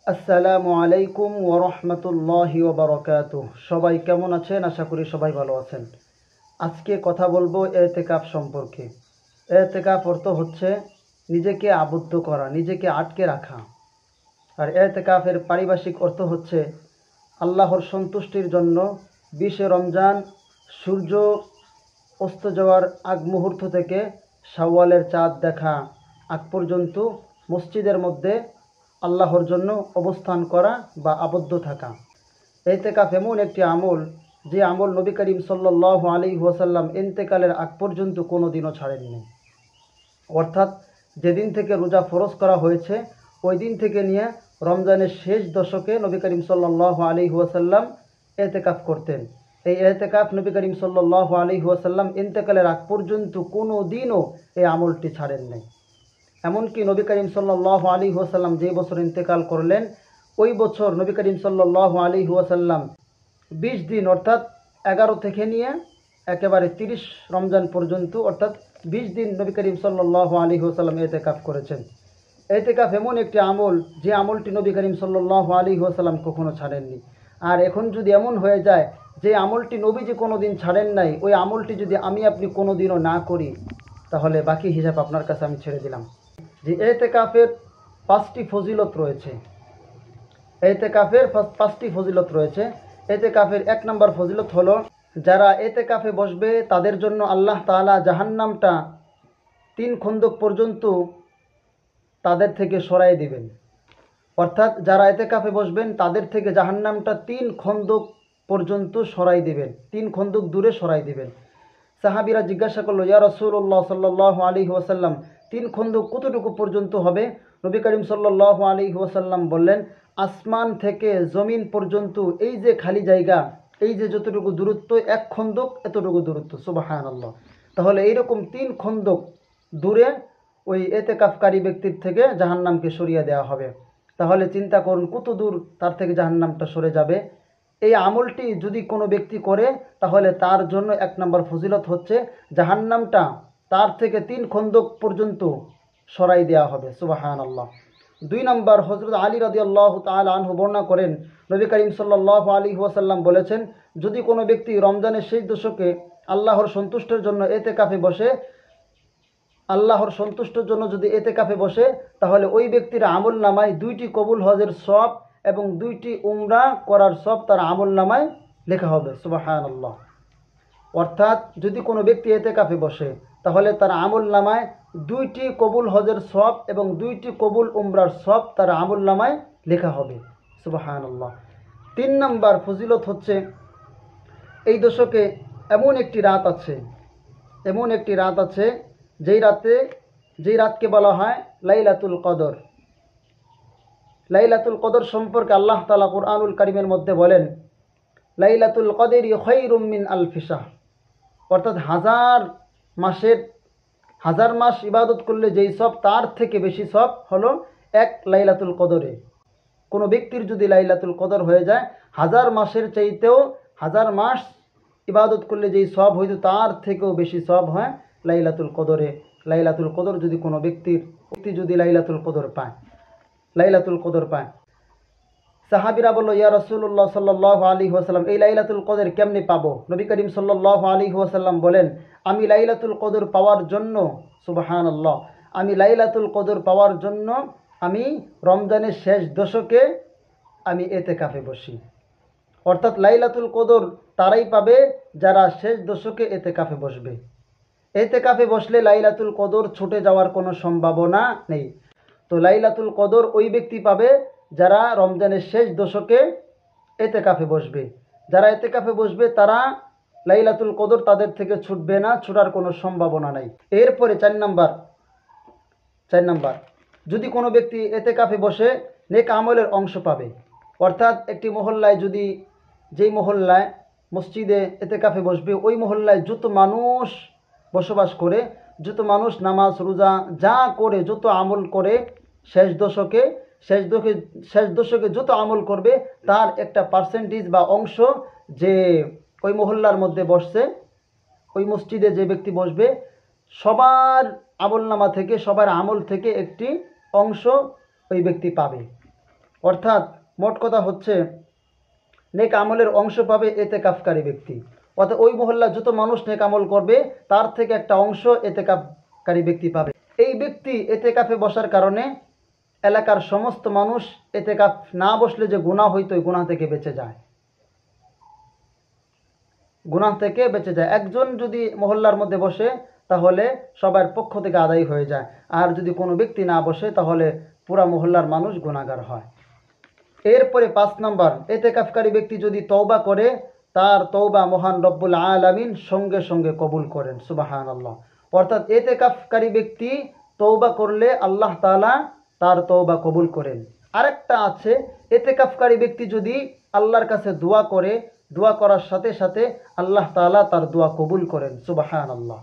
আসসালামু আলাইকুম ওয়া রাহমাতুল্লাহি ওয়া বারাকাতুহু। সবাই কেমন আছেন? আশা করি সবাই ভালো আছেন। আজকে কথা বলবো ইতিকাফ সম্পর্কে। ইতিকাফ অর্থ হচ্ছে নিজেকে আবদ্ধ করা, নিজেকে আটকে রাখা। আর ইতিকাফের পারিভাষিক অর্থ হচ্ছে আল্লাহর সন্তুষ্টির জন্য 20 রমজান সূর্য অস্ত যাওয়ার আগ মুহূর্ত থেকে শাওয়ালের চাঁদ দেখা আগ পর্যন্ত মসজিদের মধ্যে আল্লাহর জন্য অবস্থান করা বা আবদ্ধ থাকা। ইতিকাফ এমন একটি আমল, যে আমল নবী করিম সাল্লাল্লাহু আলাইহি ওয়াসাল্লাম ইন্তেকালের আগ পর্যন্ত কোনো দিনও ছাড়েননি। অর্থাৎ যেদিন থেকে রোজা ফরজ করা হয়েছে ওই দিন থেকে নিয়ে রমজানের শেষ দশকে নবী করিম সাল্লাল্লাহু আলাইহি ওয়াসাল্লাম ইতিকাফ করতেন। এই ইতিকাফ নবী করিম সাল্লাল্লাহু আলাইহি ওয়াসাল্লাম ইন্তেকালের আগ পর্যন্ত কোনো দিনও এই আমলটি ছাড়েননি। এমনকি নবী করিম সাল্লাল্লাহু আলাইহি ওয়াসাল্লাম যে বছর ইন্তেকাল করলেন ওই বছর নবী করিম সাল্লাল্লাহু আলাইহি ওয়াসাল্লাম 20 দিন অর্থাৎ 11 থেকে নিয়ে একেবারে 30 রমজান পর্যন্ত অর্থাৎ 20 দিন নবী করিম সাল্লাল্লাহু আলাইহি ওয়াসাল্লাম ইতিকাফ করেছেন। ইতিকাফ এমন একটি আমল যে আমলটি নবী করিম সাল্লাল্লাহু আলাইহি ওয়াসাল্লাম কখনো ছাড়েননি। আর এখন যদি এমন হয়ে যায় যে আমলটি নবীজি কোনো দিন ছাড়েন নাই, ওই আমলটি যদি আমি আপনি কোনো দিনও না করি, তাহলে বাকি হিসাব আপনার কাছে আমি ছেড়ে দিলাম। যে ইতিকাফের 5টি ফজিলত রয়েছে। ইতিকাফের 5টি ফজিলত রয়েছে। ইতিকাফের 1 নম্বর ফজিলত হলো, যারা ইতিকাফে বসবে তাদের জন্য আল্লাহ তাআলা জাহান্নামটা 3 খন্দক পর্যন্ত তাদের থেকে সরাই দিবেন। অর্থাৎ যারা ইতিকাফে বসবেন তাদের থেকে জাহান্নামটা 3 খন্দক পর্যন্ত সরাই দিবেন, 3 খন্দক দূরে সরাই দিবেন। সাহাবীরা জিজ্ঞাসা করলো, ইয়া রাসূলুল্লাহ সাল্লাল্লাহু আলাইহি ওয়াসাল্লাম, 3 খন্দক কতটুকু পর্যন্ত হবে? নবী করিম সাল্লাল্লাহু আলাইহি ওয়াসাল্লাম বললেন, আসমান থেকে জমিন পর্যন্ত এই যে খালি জায়গা, এই যে যতটুকু দূরত্ব, 1 খন্দক এতটুকু দূরত্ব। সুবহানাল্লাহ। তাহলে এইরকম 3 খন্দক দূরে ওই ইতিকাফকারী ব্যক্তির থেকে জাহান্নামকে সরিয়ে দেওয়া হবে। তাহলে চিন্তা করুন কত দূর তার থেকে জাহান্নামটা সরে যাবে। এই আমলটি যদি কোনো ব্যক্তি করে তাহলে তার জন্য 1 নম্বর ফজিলত হচ্ছে জাহান্নামটা তার থেকে 3 খন্দক পর্যন্ত সরাই দেওয়া হবে। সুবহানাল্লাহ। 2 নম্বর, হযরত আলী রাদিয়াল্লাহু তাআলা আনহু বর্ণনা করেন, নবী করিম সাল্লাল্লাহু আলাইহি ওয়াসাল্লাম বলেছেন, যদি কোনো ব্যক্তি রমজানের শেষ দশকে আল্লাহর সন্তুষ্টির জন্য ইতিকাফে বসে, আল্লাহর সন্তুষ্টির জন্য যদি ইতিকাফে বসে, তাহলে ওই ব্যক্তির আমলনামায় 2টি কবুল হজের সওয়াব এবং 2টি উমরা করার সওয়াব তার আমলনামায় লেখা হবে। সুবহানাল্লাহ। অর্থাৎ যদি কোনো ব্যক্তি ইতিকাফে বসে তাহলে তার আমলনামায় 2টি কবুল হজের সওয়াব এবং 2টি কবুল উমরার সওয়াব তার আমলনামায় লেখা হবে। সুবহানাল্লাহ। 3 নম্বর ফজিলত হচ্ছে, এই দশকে এমন একটি রাত আছে যেই রাতকে বলা হয় লাইলাতুল কদর। লাইলাতুল কদর সম্পর্কে আল্লাহ তাআলা কুরআনুল কারীমের মধ্যে বলেন, লাইলাতুল কদরি খায়রুম মিন আলফি শাহর। অর্থাৎ হাজার মাস ইবাদত করলে যেই সব তার থেকে বেশি সব হলো এক লাইলাতুল কদরে। কোনো ব্যক্তির যদি লাইলাতুল কদর হয়ে যায়, 1000 মাসের চাইতেও 1000 মাস ইবাদত করলে যেই সব হইতো তার থেকেও বেশি সব হয় লাইলাতুল কদরে। লাইলাতুল কদর যদি কোনো ব্যক্তি যদি লাইলাতুল কদর পায়, সাহাবীরা বলল, ইয়া রাসূলুল্লাহ সাল্লাল্লাহু আলাইহি ওয়াসাল্লাম, এই লাইলাতুল কদর কেমনে পাবো? নবী করিম সাল্লাল্লাহু আলাইহি ওয়াসাল্লাম বলেন, আমি লাইলাতুল কদর পাওয়ার জন্য, সুবহানাল্লাহ, আমি লাইলাতুল কদর পাওয়ার জন্য আমি রমজানের শেষ দশকে আমি ইতিকাফে বসি। অর্থাৎ লাইলাতুল কদর তারাই পাবে যারা শেষ দশকে ইতিকাফে বসবে। ইতিকাফে বসলে লাইলাতুল কদর ছুটে যাওয়ার কোনো সম্ভাবনা নেই। তো লাইলাতুল কদর ওই ব্যক্তি পাবে যারা রমজানের শেষ দশকে ইতিকাফে বসবে। যারা ইতিকাফে বসবে তারা লাইলাতুল কদর তাদের থেকে ছুটবে না, ছুটার কোনো সম্ভাবনা নাই। এরপরে 4 নাম্বার, যদি কোনো ব্যক্তি ইতিকাফে বসে নেক আমলের অংশ পাবে। অর্থাৎ একটি মহল্লায় যদি, যেই মহল্লায় মসজিদে ইতিকাফে বসবে, ওই মহল্লায় যত মানুষ বসবাস করে, যত মানুষ নামাজ রোজা যা করে, যত আমল করে, শেষ দশকে যত আমল করবে তার একটা পার্সেন্টেজ বা অংশ যে ওই মহল্লার মধ্যে বসছে, ওই মসজিদে যে ব্যক্তি বসবে, সবার আমলনামা থেকে, সবার আমল থেকে একটি অংশ ওই ব্যক্তি পাবে। অর্থাৎ মোট কথা হচ্ছে নেক আমলের অংশ পাবে এতেকাফকারী ব্যক্তি। অর্থাৎ ওই মহল্লা যত মানুষ নেক আমল করবে তার থেকে একটা অংশ এতেকাফকারী ব্যক্তি পাবে। এই ব্যক্তি এতেকাফে বসার কারণে এলাকার সমস্ত মানুষ এতেকাফ না বসলে যে গুনাহ হইতো ওই গুনাহ থেকে বেঁচে যায়, গুনাহ থেকে বেঁচে যায়। একজন যদি মহল্লার মধ্যে বসে তাহলে সবার পক্ষ থেকে আদায় হয়ে যায়, আর যদি কোনো ব্যক্তি না বসে তাহলে পুরা মহল্লার মানুষ গুনাহগার হয়। এরপরে 5 নম্বর, এতেকাফকারী ব্যক্তি যদি তওবা করে তার তওবা মহান রব্বুল আলামিন সঙ্গে সঙ্গে কবুল করেন। সুবহানাল্লাহ। অর্থাৎ এতেকাফকারী ব্যক্তি তওবা করলে আল্লাহ তাআলা তার তওবা কবুল করেন। আরেকটা আছে, এতেকাফকারী ব্যক্তি যদি আল্লাহর কাছে দোয়া করে, দোয়া করার সাথে সাথে আল্লাহ তাআলা তার দোয়া কবুল করেন। সুবহানাল্লাহ।